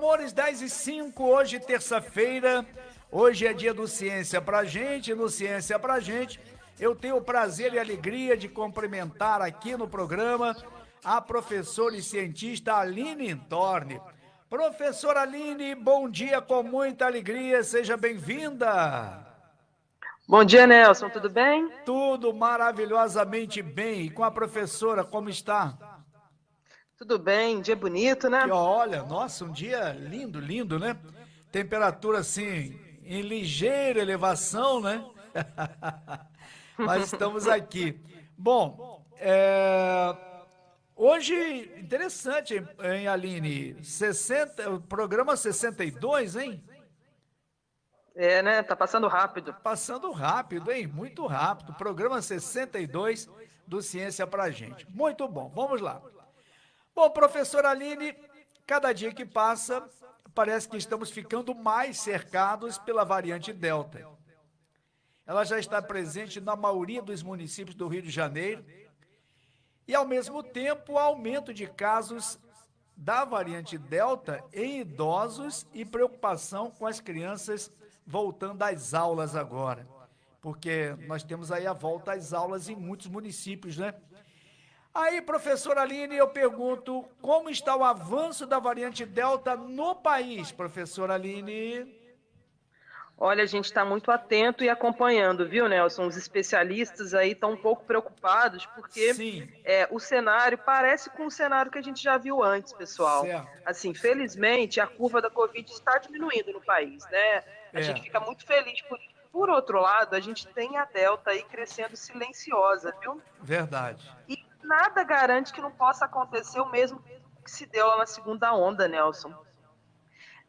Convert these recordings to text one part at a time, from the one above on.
amores, 10h05, hoje terça-feira, hoje é dia do Ciência Pra Gente, no Ciência Pra Gente, eu tenho o prazer e a alegria de cumprimentar aqui no programa a professora e cientista Aline Torne. Professora Aline, bom dia com muita alegria, seja bem-vinda. Bom dia, Nelson, tudo bem? Tudo maravilhosamente bem, e com a professora, como está? Tudo bem, dia bonito, Que né? olha, nossa, um dia lindo, lindo, né? Temperatura assim, em ligeira elevação, né? Mas estamos aqui. Bom, hoje, interessante, hein, Aline? 60, o programa 62, hein? É, né? Tá passando rápido. Passando rápido, hein? Muito rápido. Programa 62 do Ciência Pra Gente. Muito bom, vamos lá. Bom, professora Aline, cada dia que passa, parece que estamos ficando mais cercados pela variante Delta. Ela já está presente na maioria dos municípios do Rio de Janeiro e, ao mesmo tempo, há aumento de casos da variante Delta em idosos e preocupação com as crianças voltando às aulas agora. Porque nós temos aí a volta às aulas em muitos municípios, né? Aí, professora Aline, eu pergunto, como está o avanço da variante Delta no país, professora Aline? Olha, a gente está muito atento e acompanhando, viu, Nelson? Os especialistas aí estão um pouco preocupados porque Sim, o cenário parece com o cenário que a gente já viu antes, pessoal. certo. Assim, felizmente, a curva da Covid está diminuindo no país, né? A gente É, fica muito feliz por isso. Por outro lado, a gente tem a Delta aí crescendo silenciosa, viu? verdade. E nada garante que não possa acontecer o mesmo que se deu lá na segunda onda, Nelson.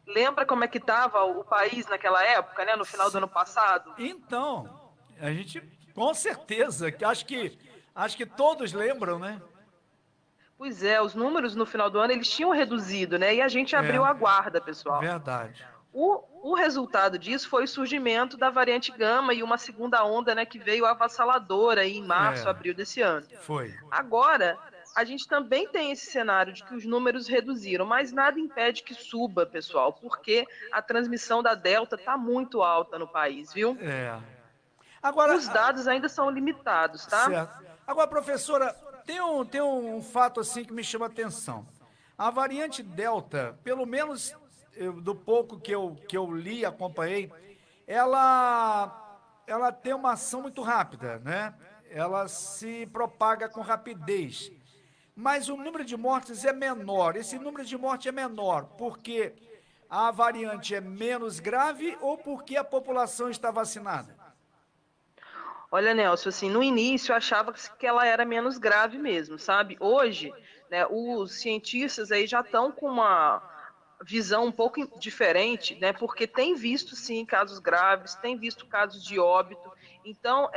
Lembra como é que estava o país naquela época, né, no final do ano passado? Então, a gente, com certeza, acho que todos lembram, né? Pois é, os números no final do ano eles tinham reduzido, né? E a gente É, abriu a guarda, pessoal. verdade. O resultado disso foi o surgimento da variante Gama e uma segunda onda, né, que veio avassaladora aí em março, É, abril desse ano. foi. Agora, a gente também tem esse cenário de que os números reduziram, mas nada impede que suba, pessoal, porque a transmissão da Delta está muito alta no país, viu? É. Os Agora, dados ainda são limitados, tá? certo. Agora, professora, tem um fato assim que me chama a atenção. A variante Delta, pelo menos do pouco que eu li, acompanhei, ela tem uma ação muito rápida, né? Ela se propaga com rapidez. Mas o número de mortes é menor. Esse número de morte é menor porque a variante é menos grave ou porque a população está vacinada? Olha, Nelson, assim, no início eu achava que ela era menos grave mesmo, sabe? Hoje, né, os cientistas aí já estão com uma visão um pouco diferente, né? Porque tem visto sim casos graves, tem visto casos de óbito. Então,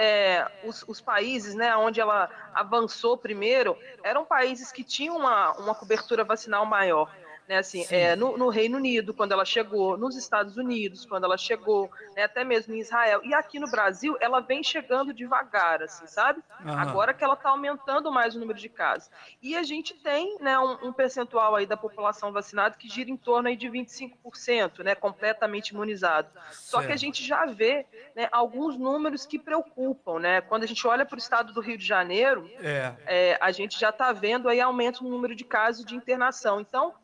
os países, né, onde ela avançou primeiro, eram países que tinham uma cobertura vacinal maior. Né, assim, Sim. no Reino Unido, quando ela chegou, nos Estados Unidos, quando ela chegou, né, até mesmo em Israel. E aqui no Brasil, ela vem chegando devagar, assim, sabe? Aham. Agora que ela está aumentando mais o número de casos. E a gente tem, né, um percentual aí da população vacinada que gira em torno aí de 25%, né, completamente imunizado. Só que a Certo. gente já vê, né, alguns números que preocupam, né? Quando a gente olha para o estado do Rio de Janeiro, É. a gente já está vendo aí aumento no número de casos de internação. Então,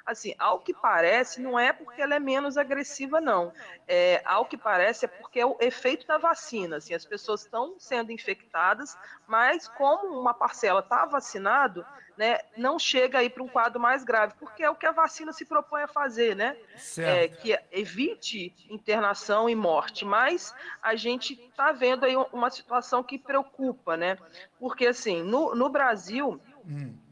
assim, ao que parece, não é porque ela é menos agressiva, não. Ao que parece, é porque é o efeito da vacina. Assim, as pessoas estão sendo infectadas, mas como uma parcela está vacinado, né, não chega aí para um quadro mais grave, porque é o que a vacina se propõe a fazer, né? Certo. Que evite internação e morte. Mas a gente está vendo aí uma situação que preocupa, né? Porque, assim, no Brasil,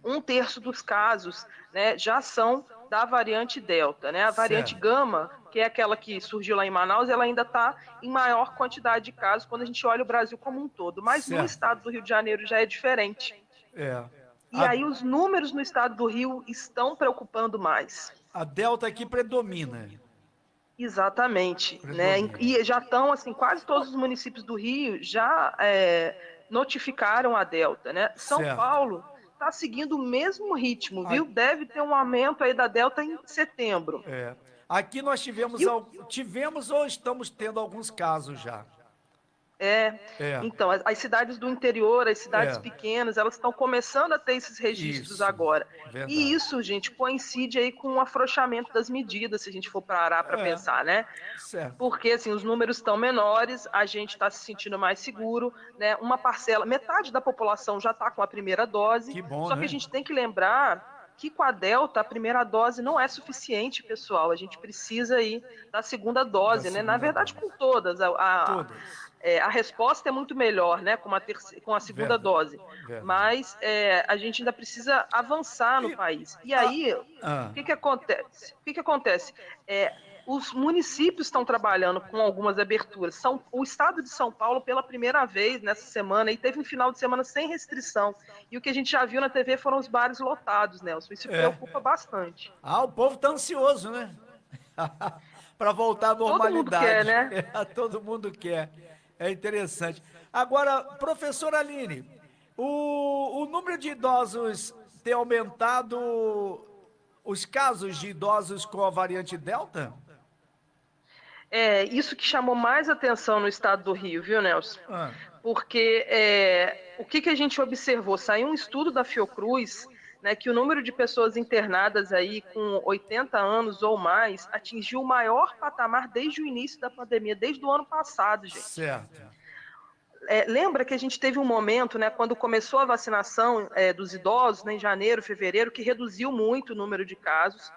um terço dos casos, né, já são da variante Delta, né? A variante Certo. Gama, que é aquela que surgiu lá em Manaus, ela ainda está em maior quantidade de casos quando a gente olha o Brasil como um todo. Mas no Certo. estado do Rio de Janeiro já é diferente. É. E A, aí os números no estado do Rio estão preocupando mais. a Delta aqui predomina. Exatamente, né? Predomina. E já estão assim, quase todos os municípios do Rio já notificaram a Delta, né? São Certo. Paulo está seguindo o mesmo ritmo, viu? Deve ter um aumento aí da Delta em setembro. Aqui nós tivemos ou estamos tendo alguns casos já. Então, as cidades do interior, as cidades pequenas, elas estão começando a ter esses registros agora. Verdade. E isso, gente, coincide aí com o afrouxamento das medidas, se a gente for parar para pensar, né? Certo. Porque, assim, os números estão menores, a gente está se sentindo mais seguro, né? Uma parcela, metade da população já está com a primeira dose. Que bom, só né? que a gente tem que lembrar que com a Delta, a primeira dose não é suficiente, pessoal. A gente precisa aí da segunda dose, né? Na verdade, com todas. A resposta é muito melhor, né, com a segunda dose. Mas a gente ainda precisa avançar no país. E aí, o que acontece? Os municípios estão trabalhando com algumas aberturas. O estado de São Paulo, pela primeira vez nessa semana, e teve um final de semana sem restrição. E o que a gente já viu na TV foram os bares lotados, Nelson. Isso preocupa bastante. O povo está ansioso, né? Para voltar à normalidade. Todo mundo quer, né? Todo mundo quer. É interessante. Agora, professora Aline, o número de idosos tem aumentado, os casos de idosos com a variante Delta? Isso que chamou mais atenção no estado do Rio, viu, Nelson? Porque o que a gente observou? Saiu um estudo da Fiocruz, né, que o número de pessoas internadas aí com 80 anos ou mais atingiu o maior patamar desde o início da pandemia, desde o ano passado, gente. Certo. Lembra que a gente teve um momento, né, quando começou a vacinação dos idosos, né, em janeiro, fevereiro, que reduziu muito o número de casos.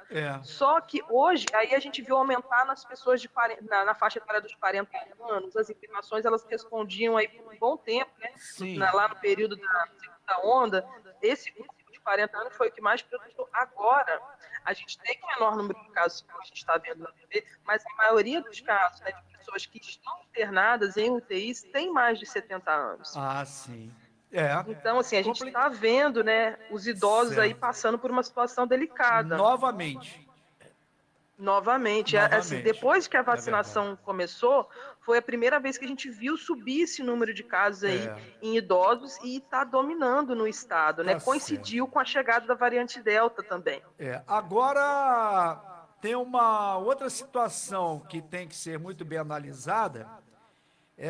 Só que hoje, aí a gente viu aumentar nas pessoas na faixa etária dos 40 anos, as internações elas respondiam aí por um bom tempo, né, lá no período da segunda onda, esse grupo de 40 anos foi o que mais preocupou. Agora, a gente tem um menor número de casos, como a gente está vendo na TV, mas a maioria dos casos, né, de pessoas que estão internadas em UTIs tem mais de 70 anos. Sim. Então, assim, a gente está vendo, né, os idosos aí passando por uma situação delicada. Novamente. Assim, depois que a vacinação começou, foi a primeira vez que a gente viu subir esse número de casos aí em idosos e está dominando no estado, né? Coincidiu com a chegada da variante Delta também. Agora, tem uma outra situação que tem que ser muito bem analisada,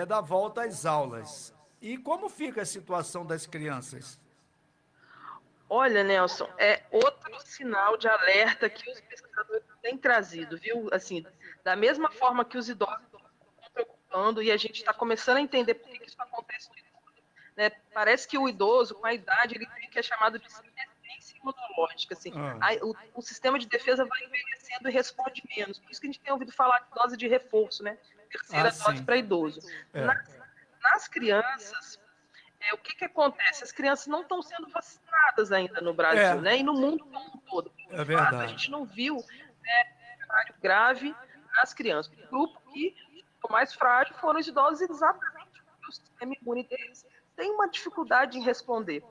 da volta às aulas. E como fica a situação das crianças? Olha, Nelson, é outro sinal de alerta que os pesquisadores têm trazido, viu? Assim, da mesma forma que os idosos estão preocupando e a gente está começando a entender por que isso acontece, né? Parece que o idoso, com a idade, ele tem o que é chamado de resistência imunológica. Assim, o sistema de defesa vai envelhecendo e responde menos. Por isso que a gente tem ouvido falar de dose de reforço, né? Terceira dose para idoso. Nas crianças, o que acontece? As crianças não estão sendo vacinadas ainda no Brasil, né? E no mundo como um todo. É verdade. A gente não viu cenário grave nas crianças. O grupo que ficou mais frágil foram os idosos, exatamente porque o sistema imune deles tem uma dificuldade em responder.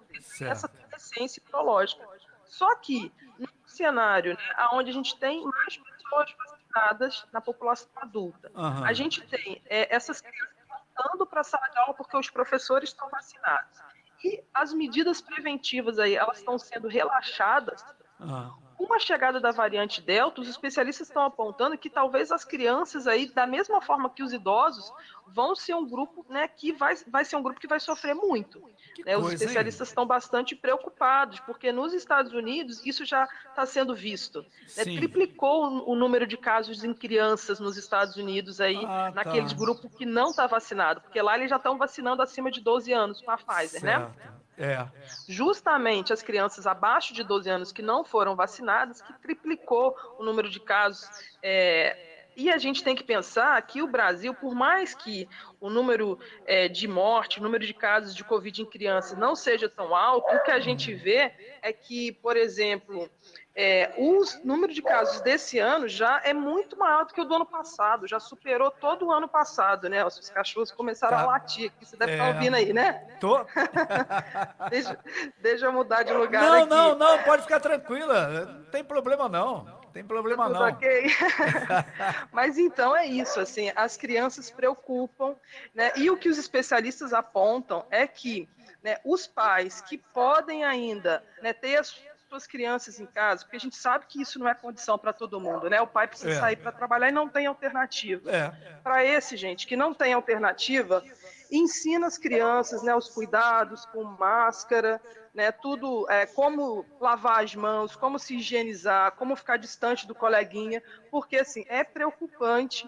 Essa deficiência imunológica. Só que, no cenário, né, onde a gente tem mais pessoas vacinadas na população adulta, a gente tem essas crianças voltando para a sala de aula porque os professores estão vacinados. E as medidas preventivas aí, elas estão sendo relaxadas. Com a chegada da variante Delta, os especialistas estão apontando que talvez as crianças aí, da mesma forma que os idosos, vão ser um grupo, né, que vai ser um grupo que vai sofrer muito. Os especialistas estão bastante preocupados, porque nos Estados Unidos isso já está sendo visto. Triplicou o número de casos em crianças nos Estados Unidos aí, naqueles grupos que não está vacinado, porque lá eles já estão vacinando acima de 12 anos com a Pfizer, né? Justamente as crianças abaixo de 12 anos que não foram vacinadas, que triplicou o número de casos. E a gente tem que pensar que o Brasil, por mais que o número de morte, o número de casos de Covid em crianças não seja tão alto, o que a gente vê é que, por exemplo, o número de casos desse ano já é muito maior do que o do ano passado, já superou todo o ano passado, né? Os cachorros começaram a latir, que você deve estar ouvindo aí, né? Tô. Deixa eu mudar de lugar aqui. Não, pode ficar tranquila, não tem problema não. Tem problema Tudo não. ok? Mas então é isso, assim, as crianças preocupam, né? E o que os especialistas apontam é que né, os pais que podem ainda, né, ter as suas crianças em casa, porque a gente sabe que isso não é condição para todo mundo, né? O pai precisa sair para trabalhar e não tem alternativa. Para esse, gente, que não tem alternativa, ensina as crianças, né, os cuidados com máscara, né, tudo, como lavar as mãos, como se higienizar, como ficar distante do coleguinha, porque assim, é preocupante,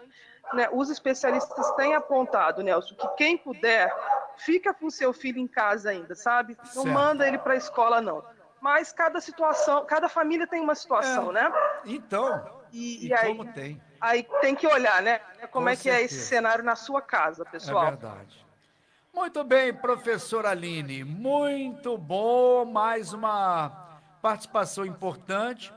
né, os especialistas têm apontado, Nelson, que quem puder, fica com seu filho em casa ainda, sabe? Não manda ele para a escola, não. Mas cada situação, cada família tem uma situação, né? Então, e aí, como tem? Aí tem que olhar, né? Como é que é esse cenário na sua casa, pessoal. É verdade. Muito bem, professora Aline, muito bom, mais uma participação importante.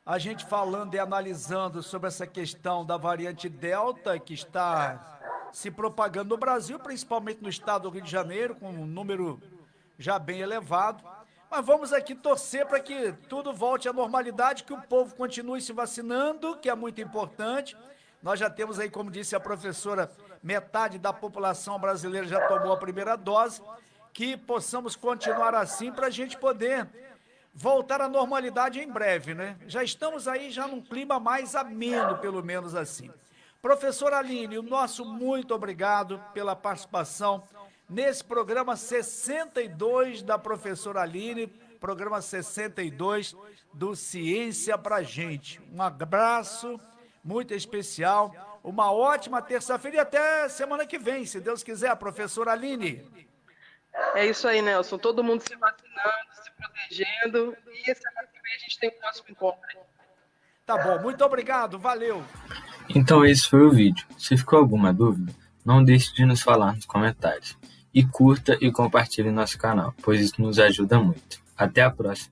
A gente falando e analisando sobre essa questão da variante Delta, que está se propagando no Brasil, principalmente no estado do Rio de Janeiro, com um número já bem elevado. Mas vamos aqui torcer para que tudo volte à normalidade, que o povo continue se vacinando, que é muito importante. Nós já temos aí, como disse a professora, metade da população brasileira já tomou a primeira dose, que possamos continuar assim para a gente poder voltar à normalidade em breve, né? Já estamos aí já num clima mais ameno, pelo menos assim. Professora Aline, o nosso muito obrigado pela participação nesse programa 62 da professora Aline, programa 62 do Ciência pra Gente. Um abraço muito especial, uma ótima terça-feira e até semana que vem, se Deus quiser, professora Aline. É isso aí, Nelson. Todo mundo se vacinando, se protegendo. E semana que vem a gente tem o próximo encontro. Tá bom, muito obrigado, valeu. Então esse foi o vídeo. Se ficou alguma dúvida, não deixe de nos falar nos comentários. E curta e compartilhe nosso canal, pois isso nos ajuda muito. Até a próxima!